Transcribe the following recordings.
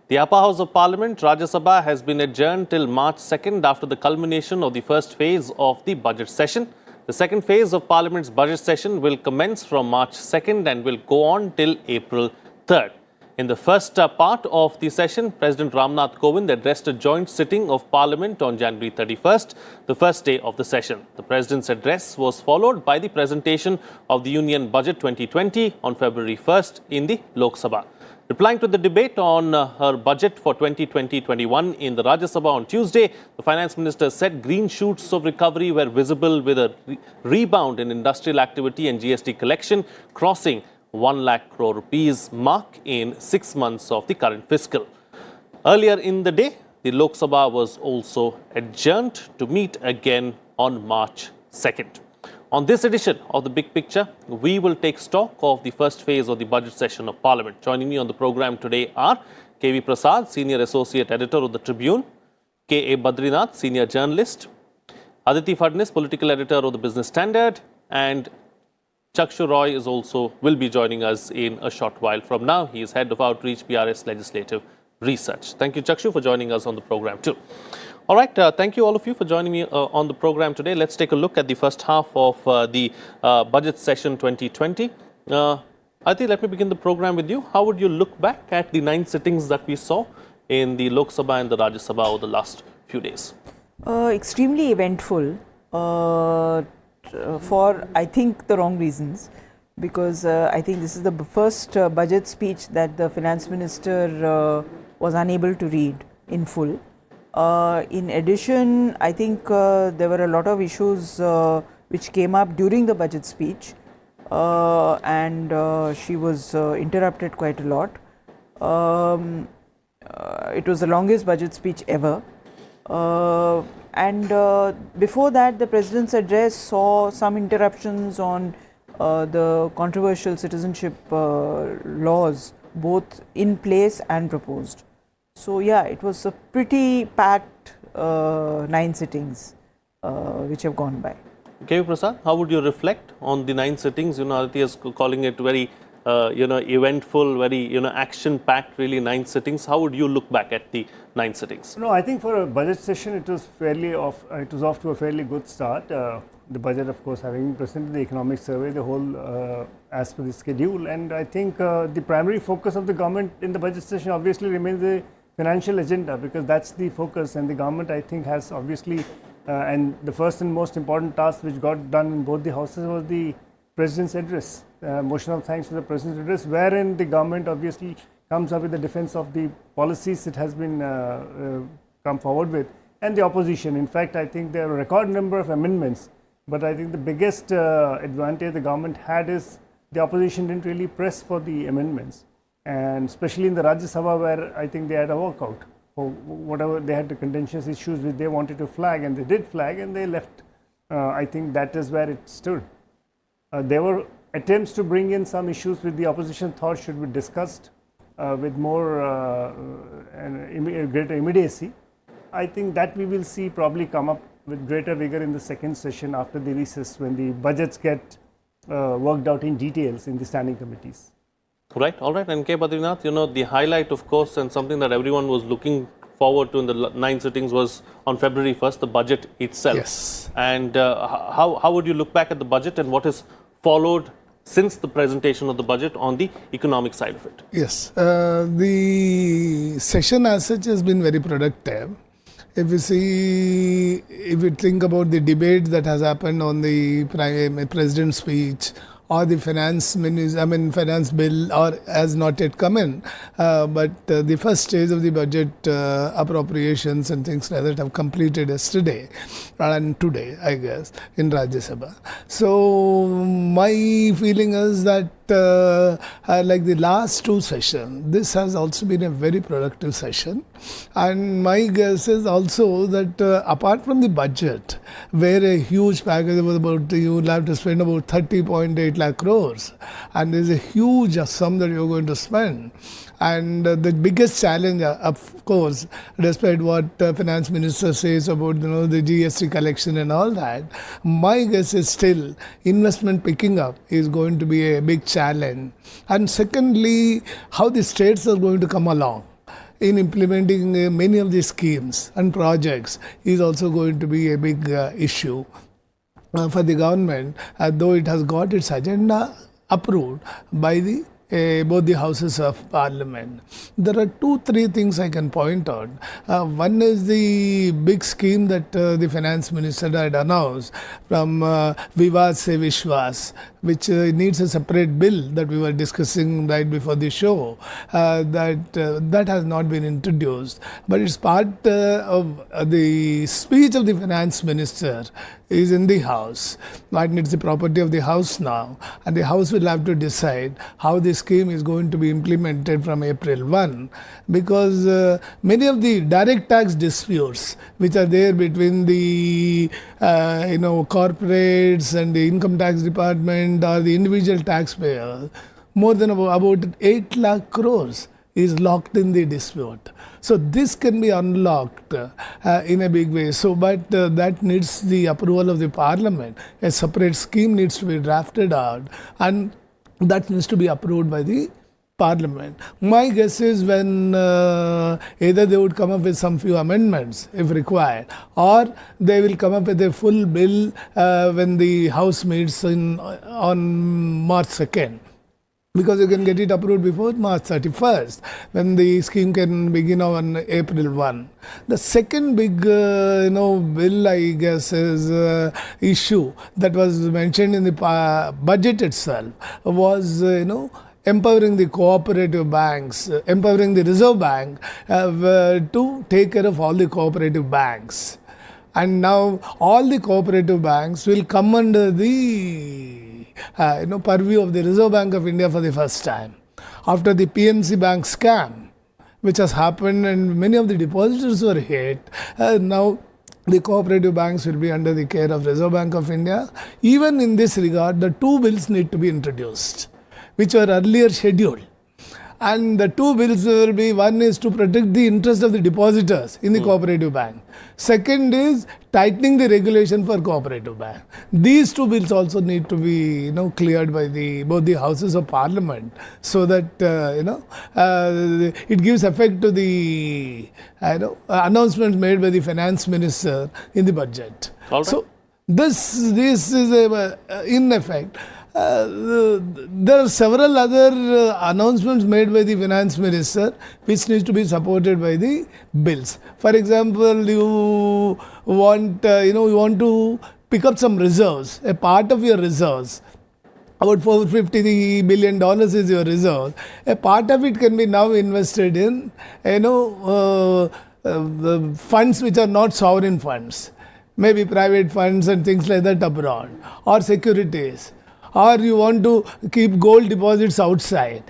The upper house of Parliament, Rajya Sabha, has been adjourned till March 2nd after the culmination of the first phase of the budget session. The second phase of Parliament's budget session will commence from March 2nd and will go on till April 3rd. In the first part of the session, President Ramnath Kovind addressed a joint sitting of Parliament on January 31st, the first day of the session. The President's address was followed by the presentation of the Union Budget 2020 on February 1st in the Lok Sabha. Replying to the debate on her budget for 2020-21 in the Rajya Sabha on Tuesday, the Finance Minister said green shoots of recovery were visible with a rebound in industrial activity and GST collection crossing 1 lakh crore rupees mark in 6 months of the current fiscal. Earlier in the day, the Lok Sabha was also adjourned to meet again on March 2nd. On this edition of The Big Picture, we will take stock of the first phase of the budget session of Parliament. Joining me on the program today are K.V. Prasad, Senior Associate Editor of the Tribune, K.A. Badrinath, Senior Journalist, Aditi Phadnis, Political Editor of the Business Standard, and Chakshu Roy will be joining us in a short while from now. He is Head of Outreach, PRS Legislative Research. Thank you, Chakshu, for joining us on the program too. All right, thank you all of you for joining me on the program today. Let's take a look at the first half of the budget session 2020. Aditi, let me begin the program with you. How would you look back at the 9 sittings that we saw in the Lok Sabha and the Rajya Sabha over the last few days? Extremely eventful. For, I think, the wrong reasons, because I think this is the first budget speech that the Finance Minister was unable to read in full. In addition, I think there were a lot of issues which came up during the budget speech, and she was interrupted quite a lot. It was the longest budget speech ever. And before that, the President's address saw some interruptions on the controversial citizenship laws, both in place and proposed. So yeah, it was a pretty packed 9 sittings which have gone by. K.V. Prasad, how would you reflect on the 9 sittings? Aditi is calling it very eventful, very, action-packed, really 9 sittings. How would you look back at the 9 sittings? No, I think for a budget session, it was off to a fairly good start. The budget, of course, having presented the economic survey, the whole as per the schedule. And I think the primary focus of the government in the budget session obviously remains the financial agenda, because that's the focus. And the government, I think, has obviously, and the first and most important task which got done in both the houses was the President's address, motion of thanks to the President's address, wherein the government obviously comes up with the defense of the policies it has been come forward with, and the opposition. In fact, I think there are a record number of amendments, but I think the biggest advantage the government had is the opposition didn't really press for the amendments, and especially in the Rajya Sabha, where I think they had a walkout for whatever they had the contentious issues which they wanted to flag, and they did flag, and they left. I think that is where it stood. There were attempts to bring in some issues which the opposition thought should be discussed with more greater immediacy. I think that we will see probably come up with greater vigor in the second session after the recess, when the budgets get worked out in details in the standing committees. Right, all right. And K. Badrinath, the highlight, of course, and something that everyone was looking forward to in the 9 sittings was on February 1st, the budget itself. Yes. And how would you look back at the budget and what is followed since the presentation of the budget on the economic side of it? Yes, the session as such has been very productive. If you think about the debate that has happened on the President's speech, or the finance bill, or has not yet come in, but the first stage of the budget appropriations and things like that have completed yesterday and today, I guess, in Rajya Sabha. So my feeling is that like the last 2 sessions, this has also been a very productive session, and my guess is also that apart from the budget, where a huge package was about, you will have to spend about 30.8 lakh crores, and there's a huge sum that you're going to spend. And the biggest challenge, of course, despite what Finance Minister says about the GST collection and all that, my guess is still investment picking up is going to be a big challenge. And secondly, how the states are going to come along in implementing many of these schemes and projects is also going to be a big issue for the government, though it has got its agenda approved by the both the houses of parliament. There are 2-3 things I can point out. One is the big scheme that the finance minister had announced from Vivad Se Vishwas, which needs a separate bill that we were discussing right before the show. That has not been introduced, but it's part of the speech of the finance minister is in the House, and it's the property of the House now, and the House will have to decide how the scheme is going to be implemented from April 1, because many of the direct tax disputes which are there between the corporates and the income tax department or the individual taxpayer, more than about 8 lakh crores is locked in the dispute. So this can be unlocked in a big way. So, but that needs the approval of the parliament. A separate scheme needs to be drafted out, and that needs to be approved by the parliament. My guess is when either they would come up with some few amendments if required, or they will come up with a full bill when the House meets on March 2nd. Because you can get it approved before March 31st, when the scheme can begin on April 1. The second big, bill, I guess, is issue that was mentioned in the budget itself was, empowering the cooperative banks, empowering the Reserve Bank to take care of all the cooperative banks. And now all the cooperative banks will come under the purview of the Reserve Bank of India for the first time. After the PNC Bank scam, which has happened and many of the depositors were hit, now the cooperative banks will be under the care of Reserve Bank of India. Even in this regard, the 2 bills need to be introduced, which were earlier scheduled. And the 2 bills will be, one is to protect the interest of the depositors in the cooperative bank. Second is tightening the regulation for cooperative bank. These 2 bills also need to be, cleared by both the houses of parliament, so that, it gives effect to the, announcements made by the finance minister in the budget. Right. So this is in effect. There are several other announcements made by the finance minister which needs to be supported by the bills. For example, you want to pick up some reserves, a part of your reserves. About $450 billion is your reserve. A part of it can be now invested in, the funds which are not sovereign funds, maybe private funds and things like that abroad, or securities. Or you want to keep gold deposits outside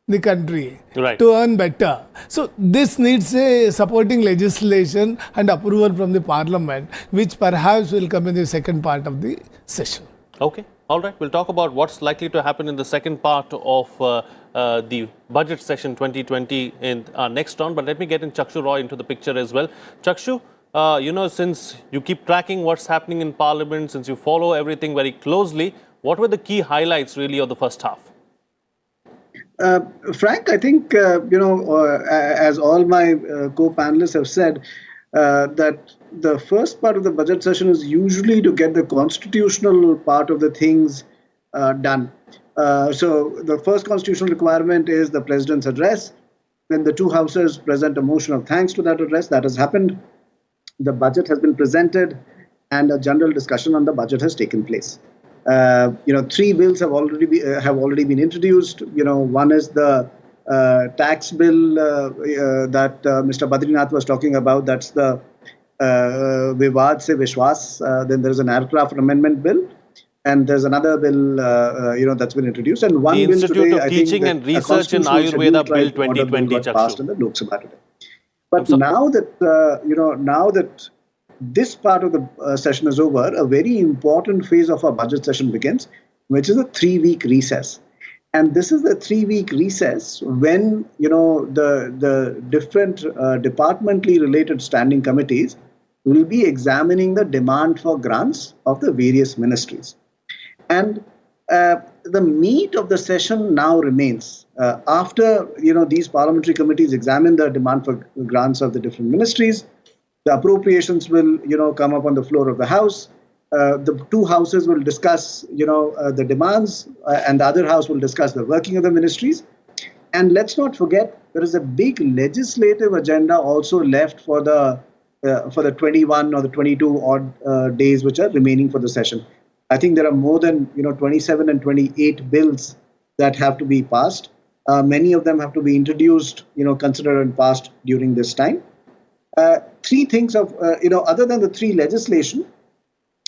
the country to earn better. So this needs a supporting legislation and approval from the parliament, which perhaps will come in the second part of the session. Okay. All right. We'll talk about what's likely to happen in the second part of the budget session 2020 in our next round. But let me get in Chakshu Roy into the picture as well. Chakshu, since you keep tracking what's happening in parliament, since you follow everything very closely, what were the key highlights really of the first half? Frank, I think, as all my co-panelists have said, that the first part of the budget session is usually to get the constitutional part of the things done. So the first constitutional requirement is the president's address. Then the 2 houses present a motion of thanks to that address. That has happened. The budget has been presented, and a general discussion on the budget has taken place. 3 bills have already been introduced. One is the tax bill that Mr. Badrinath was talking about. That's the Vivad Se Vishwas. Then there's an aircraft amendment bill, and there's another bill that's been introduced. And one the bill Institute today, of Teaching and Research in Ayurveda Bill 2020 got passed in the Lok Sabha today. But now that this part of the session is over, a very important phase of our budget session begins, which is a 3-week recess. And this is the 3-week recess when, the different departmentally related standing committees will be examining the demand for grants of the various ministries. And the meat of the session now remains. After these parliamentary committees examine the demand for grants of the different ministries, the appropriations will come up on the floor of the House. The two houses will discuss the demands, and the other house will discuss the working of the ministries. And let's not forget, there is a big legislative agenda also left for the 21 or the 22 odd days which are remaining for the session. I think there are more than 27 and 28 bills that have to be passed. Many of them have to be introduced, considered and passed during this time. Three things of other than the three legislation,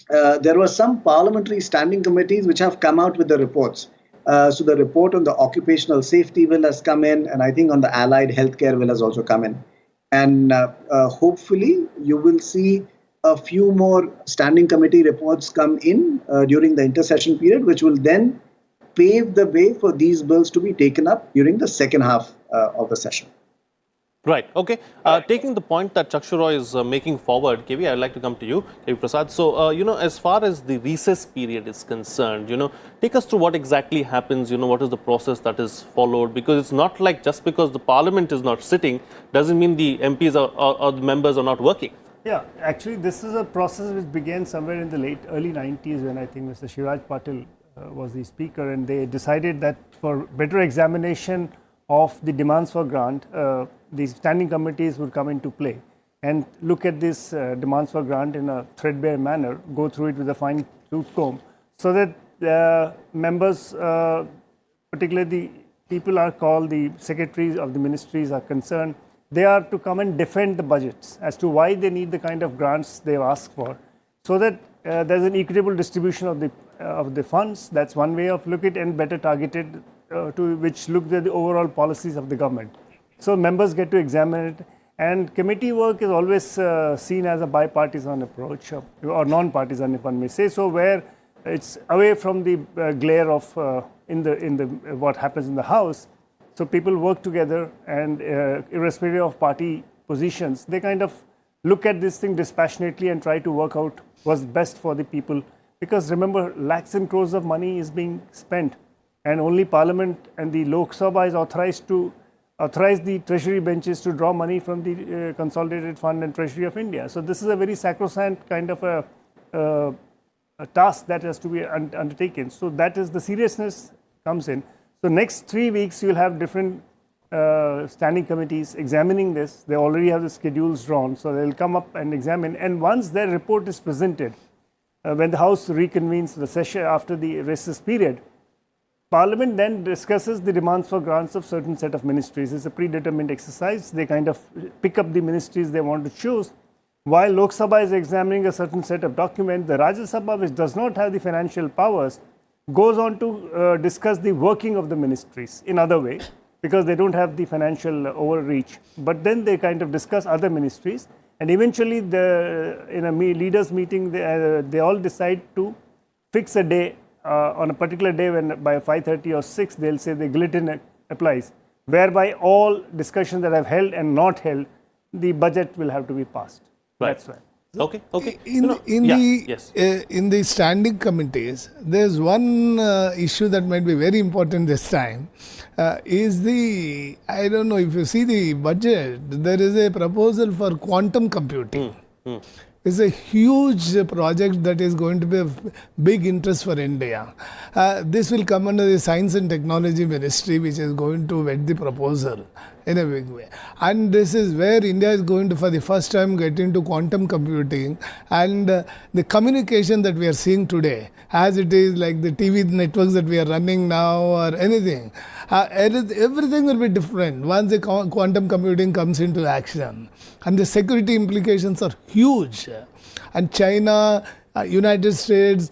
there were some parliamentary standing committees which have come out with the reports. So the report on the occupational safety bill has come in, and I think on the allied healthcare bill has also come in. And hopefully you will see a few more standing committee reports come in during the intersession period, which will then pave the way for these bills to be taken up during the second half of the session. Right. Okay. Taking the point that Chakshu Roy is making forward, KV, I'd like to come to you, KV Prasad. So, as far as the recess period is concerned, take us through what exactly happens, what is the process that is followed? Because it's not like just because the parliament is not sitting, doesn't mean the MPs or the members are not working. Yeah, actually, this is a process which began somewhere in the early 90s when I think Mr. Shivraj Patil was the speaker, and they decided that for better examination of the demands for grant, these standing committees would come into play and look at these demands for grant in a threadbare manner, go through it with a fine-tooth comb, so that members, particularly the people are called the secretaries of the ministries are concerned, they are to come and defend the budgets as to why they need the kind of grants they've asked for, so that there's an equitable distribution of the funds. That's one way of look at it, and better targeted to which look at the overall policies of the government. So members get to examine it, and committee work is always seen as a bipartisan approach or non-partisan, if one may say so, where it's away from the glare of in the what happens in the House. So people work together, and irrespective of party positions, they kind of look at this thing dispassionately and try to work out what's best for the people. Because remember, lakhs and crores of money is being spent, and only Parliament and the Lok Sabha is authorized to authorize the treasury benches to draw money from the Consolidated Fund and Treasury of India. So this is a very sacrosanct kind of a task that has to be undertaken. So that is the seriousness comes in. So next 3 weeks you will have different standing committees examining this. They already have the schedules drawn, so they will come up and examine. And once their report is presented, when the House reconvenes the session after the recess period, Parliament then discusses the demands for grants of certain set of ministries. It's a predetermined exercise. They kind of pick up the ministries they want to choose. While Lok Sabha is examining a certain set of documents, the Rajya Sabha, which does not have the financial powers, goes on to discuss the working of the ministries in other way, because they don't have the financial overreach. But then they kind of discuss other ministries, and eventually in a leaders meeting, they all decide to fix a day on a particular day when by 5:30 or 6 they'll say the guillotine applies, whereby all discussions that have held and not held, the budget will have to be passed. Right. That's right. Okay. In the standing committees, there's one issue that might be very important this time. I don't know if you see the budget, there is a proposal for quantum computing. It's a huge project that is going to be of big interest for India. This will come under the Science and Technology Ministry, which is going to vet the proposal in a big way. And this is where India is going to, for the first time, get into quantum computing. And the communication that we are seeing today, as it is like the TV networks that we are running now or anything, everything will be different once the quantum computing comes into action. And the security implications are huge. And China, United States,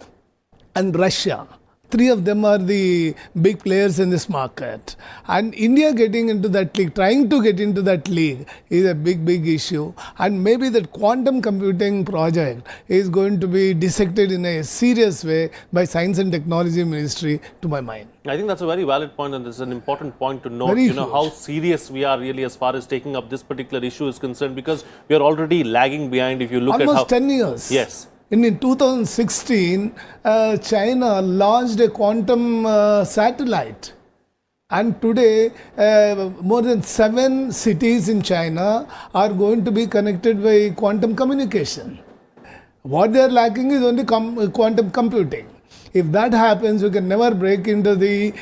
and Russia, three of them are the big players in this market. And India getting into that league, trying to get into that league, is a big issue. And maybe that quantum computing project is going to be dissected in a serious way by Science and Technology Ministry, to my mind. I think that's a very valid point, and this is an important point to note, Very how serious we are really as far as taking up this particular issue is concerned, because we are already lagging behind if you look almost at how... 10 years. Yes. In 2016, China launched a quantum satellite. And today, more than 7 cities in China are going to be connected by quantum communication. What they are lacking is only quantum computing. If that happens, you can never break into the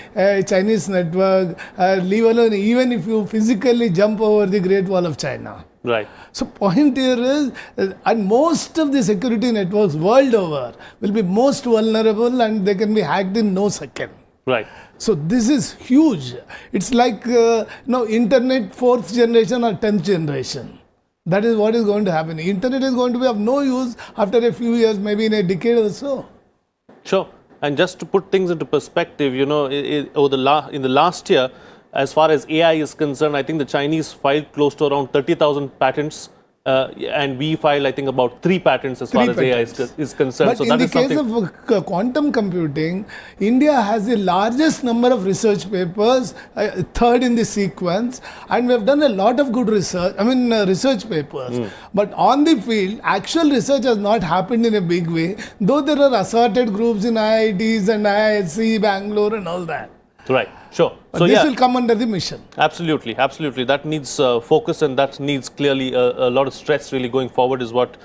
Chinese network, leave alone even if you physically jump over the Great Wall of China. Right. So point here is, and most of the security networks world over will be most vulnerable and they can be hacked in no second. Right. So this is huge. It's like internet 4th generation or 10th generation. That is what is going to happen. Internet is going to be of no use after a few years, maybe in a decade or so. Sure. And just to put things into perspective, in the last year, as far as AI is concerned, I think the Chinese filed close to around 30,000 patents. And we filed, I think, about 3 patents as far as AI is concerned. But so in that the is case something of quantum computing, India has the largest number of research papers, third in the sequence, and we have done a lot of good research, research papers. But on the field, actual research has not happened in a big way, though there are assorted groups in IITs and IISc, Bangalore and all that. Right, sure. But this will come under the mission. Absolutely. That needs focus, and that needs clearly a lot of stress really going forward is what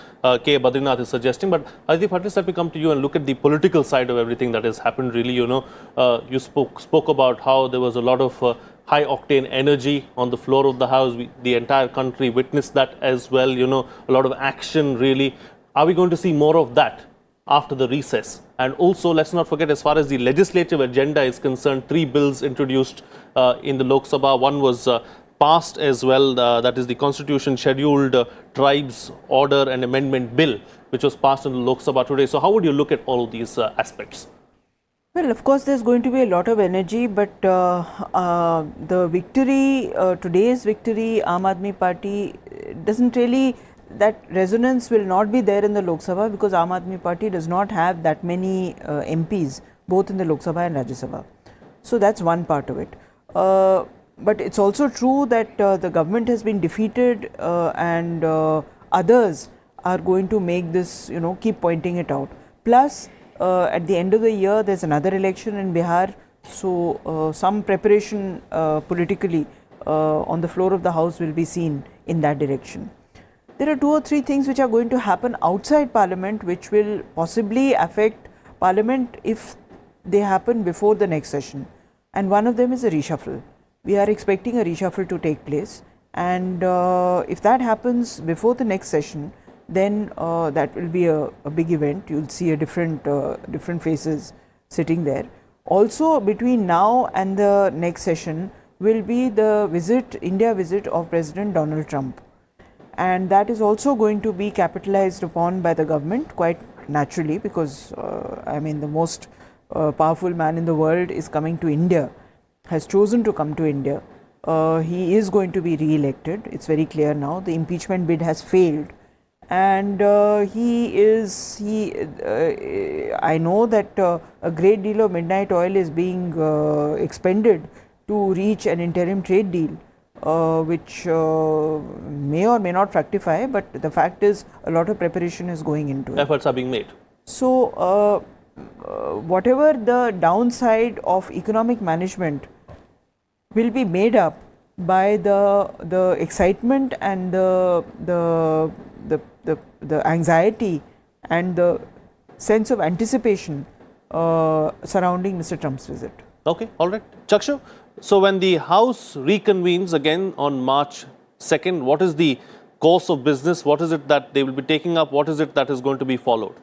K. Badrinath is suggesting. But Aditi, let me come to you and look at the political side of everything that has happened really. You spoke about how there was a lot of high octane energy on the floor of the House. The entire country witnessed that as well, a lot of action really. Are we going to see more of that after the recess? And also, let's not forget, as far as the legislative agenda is concerned, 3 bills introduced in the Lok Sabha. One was passed as well, that is the Constitution Scheduled Tribes Order and Amendment Bill, which was passed in the Lok Sabha today. So how would you look at all of these aspects? Well, of course, there's going to be a lot of energy, but the victory, today's victory, Aam Aadmi Party doesn't really, that resonance will not be there in the Lok Sabha because Aam Aadmi Party does not have that many MPs, both in the Lok Sabha and Rajya Sabha. So that's one part of it. But it's also true that the government has been defeated and others are going to make this, keep pointing it out. Plus, at the end of the year, there's another election in Bihar. So some preparation politically on the floor of the House will be seen in that direction. There are 2 or 3 things which are going to happen outside Parliament which will possibly affect Parliament if they happen before the next session. And one of them is a reshuffle. We are expecting a reshuffle to take place, and if that happens before the next session, then that will be a big event. You'll see a different faces sitting there. Also, between now and the next session will be the India visit of President Donald Trump. And that is also going to be capitalized upon by the government quite naturally because, the most powerful man in the world is coming to India, has chosen to come to India. He is going to be re-elected. It's very clear now. The impeachment bid has failed. And I know that a great deal of midnight oil is being expended to reach an interim trade deal. Which may or may not fructify, but the fact is a lot of preparation is going into it. Efforts are being made. So, whatever the downside of economic management will be made up by the excitement and the anxiety and the sense of anticipation surrounding Mr. Trump's visit. Okay, all right. Chakshu, so when the House reconvenes again on March 2nd, what is the course of business? What is it that they will be taking up? What is it that is going to be followed?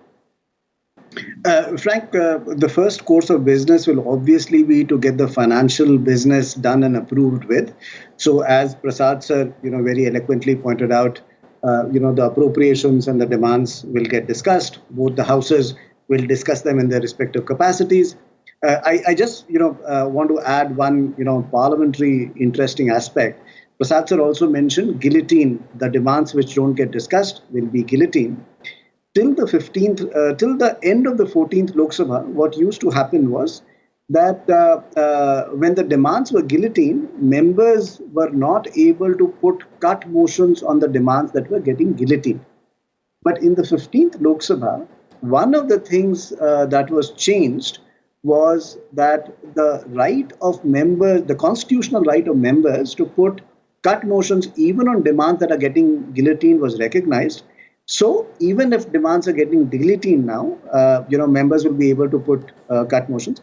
Frank, the first course of business will obviously be to get the financial business done and approved with. So as Prasad sir, very eloquently pointed out, the appropriations and the demands will get discussed. Both the houses will discuss them in their respective capacities. I just, want to add one, parliamentary interesting aspect. Prasad sir also mentioned guillotine. The demands which don't get discussed will be guillotine. Till the 15th, till the end of the 14th Lok Sabha, what used to happen was that when the demands were guillotined, members were not able to put cut motions on the demands that were getting guillotined. But in the 15th Lok Sabha, one of the things that was changed was that the right of members, the constitutional right of members to put cut motions even on demands that are getting guillotined was recognized. So even if demands are getting guillotined now, members will be able to put cut motions.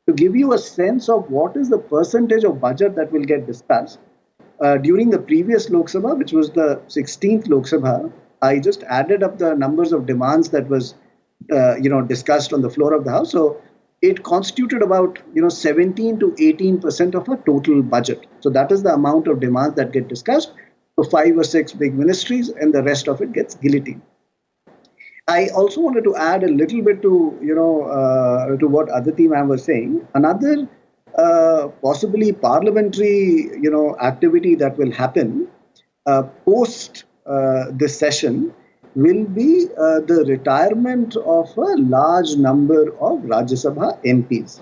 To give you a sense of what is the percentage of budget that will get discussed, during the previous Lok Sabha, which was the 16th Lok Sabha, I just added up the numbers of demands that was discussed on the floor of the House. So it constituted about 17 to 18% of our total budget. So that is the amount of demands that get discussed for 5 or 6 big ministries, and the rest of it gets guillotined. I also wanted to add a little bit to what Aditi ma'am was saying. Another possibly parliamentary activity that will happen post this session will be the retirement of a large number of Rajya Sabha MPs.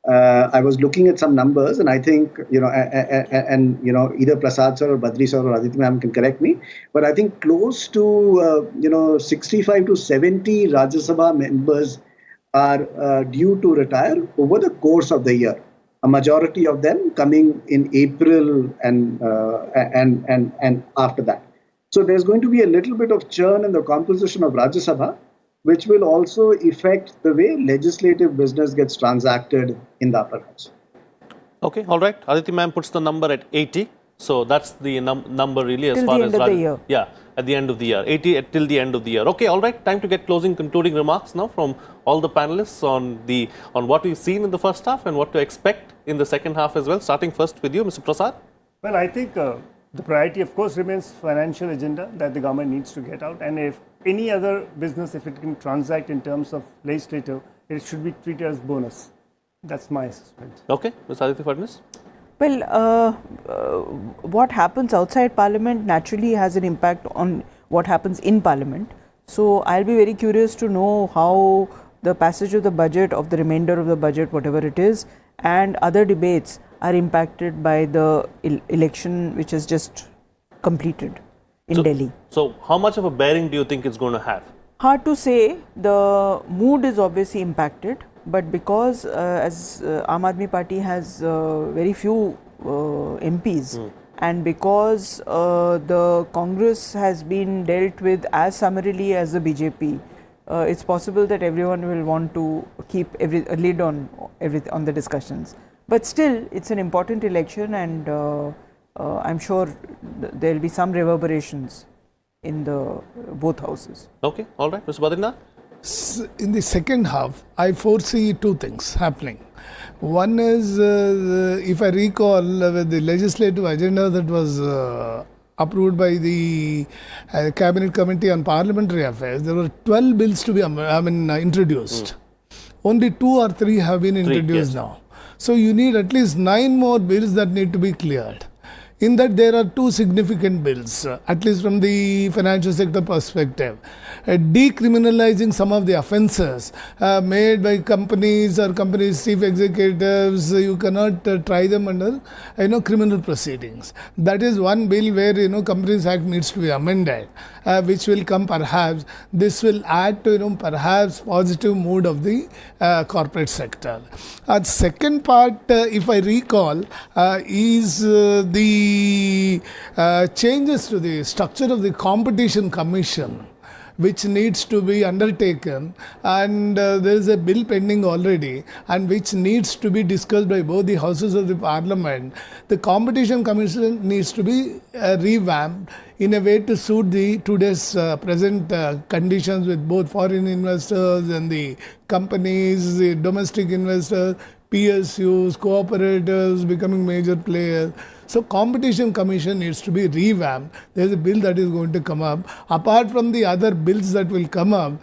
I was looking at some numbers, and I think either Prasad sir or Badri sir or Aditi ma'am can correct me, but I think close to 65 to 70 Rajya Sabha members are due to retire over the course of the year. A majority of them coming in April and after that. So there's going to be a little bit of churn in the composition of Rajya Sabha, which will also affect the way legislative business gets transacted in the upper house. Okay, all right. Aditi ma'am puts the number at 80. So that's the number really as Till far the as end of the year. Yeah, at the end of the year. 80 till the end of the year. Okay, all right. Time to get concluding remarks now from all the panelists on what we've seen in the first half and what to expect in the second half as well. Starting first with you, Mr. Prasad. Well, I think the priority, of course, remains financial agenda that the government needs to get out. And if any other business, if it can transact in terms of legislative, it should be treated as bonus. That's my assessment. Okay, Ms. Aditi Fadnis. Well, what happens outside Parliament naturally has an impact on what happens in Parliament. So I'll be very curious to know how the passage of the budget, of the remainder of the budget, whatever it is, and other debates are impacted by the election which has just completed in Delhi. So how much of a bearing do you think it's going to have? Hard to say. The mood is obviously impacted, but because as Aam Aadmi Party has very few MPs, and because the Congress has been dealt with as summarily as the BJP, it's possible that everyone will want to keep a lid on the discussions. But still, it's an important election, and I'm sure there will be some reverberations in the both houses. Okay, all right. Mr. Badrinath? In the second half, I foresee two things happening. One is, if I recall, the legislative agenda that was approved by the Cabinet Committee on Parliamentary Affairs, there were 12 bills to be introduced. Only 2 or 3 have been introduced now. So you need at least 9 more bills that need to be cleared. In that, there are 2 significant bills, at least from the financial sector perspective. Decriminalizing some of the offences made by companies or companies' chief executives. You cannot try them under criminal proceedings. That is one bill where Companies Act needs to be amended, which will come perhaps. This will add to perhaps positive mood of the corporate sector. Second part, if I recall, is the changes to the structure of the Competition Commission, which needs to be undertaken, and there is a bill pending already, and which needs to be discussed by both the houses of the Parliament. The Competition Commission needs to be revamped in a way to suit the today's present conditions with both foreign investors and the companies, the domestic investors, PSUs, cooperators becoming major players. So Competition Commission needs to be revamped. There is a bill that is going to come up. Apart from the other bills that will come up,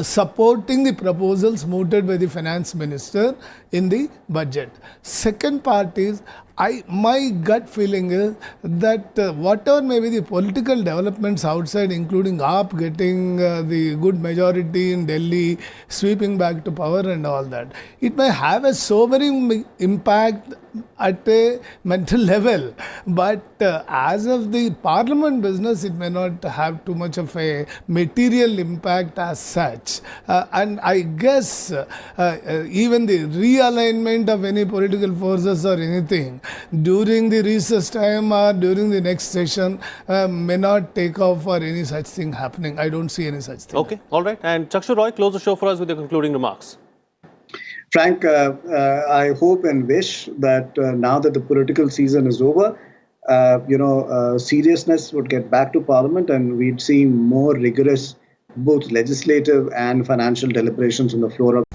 supporting the proposals mooted by the finance minister in the budget. Second part is My gut feeling is that whatever may be the political developments outside, including AAP getting the good majority in Delhi, sweeping back to power and all that, it may have a sobering impact at a mental level, but as of the parliament business, it may not have too much of a material impact as such. And I guess even the realignment of any political forces or anything during the recess time or during the next session may not take off or any such thing happening. I don't see any such thing. Okay, all right. And Chakshu Roy, close the show for us with your concluding remarks. Frank, I hope and wish that now that the political season is over, seriousness would get back to Parliament and we'd see more rigorous both legislative and financial deliberations on the floor of